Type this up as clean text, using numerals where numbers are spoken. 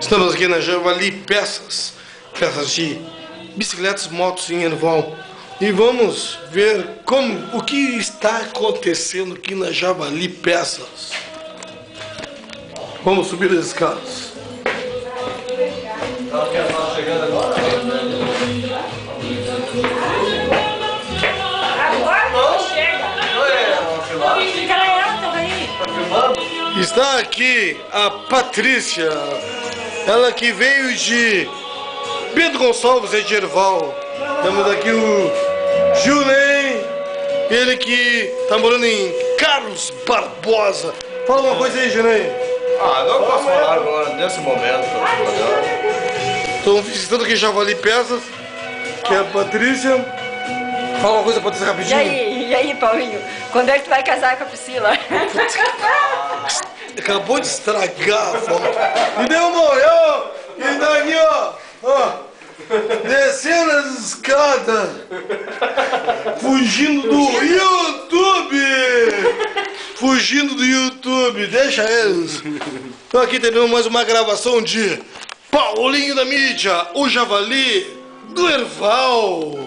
Estamos aqui na Javali Peças de bicicletas, motos em Erval. E vamos ver o que está acontecendo aqui na Javali Peças. Vamos subir as escadas. Chegando agora? Está aqui a Patrícia, ela que veio de Bento Gonçalves, é de Erval. Temos aqui o Julen, ele que está morando em Carlos Barbosa. Fala uma coisa aí, Julen. Não posso falar agora, nesse momento. Estou visitando aqui Javali Peças, que é a Patrícia. Fala uma coisa, Patrícia, rapidinho. E aí, Paulinho? Quando é que tu vai casar com a Priscila? Acabou de estragar a foto. Me deu uma olhada. E daqui, ó. Descendo as escadas. Fugindo do YouTube. Fugindo do YouTube. Deixa eles. Então aqui terminamos mais uma gravação de Paulinho da Mídia, o Javali do Erval.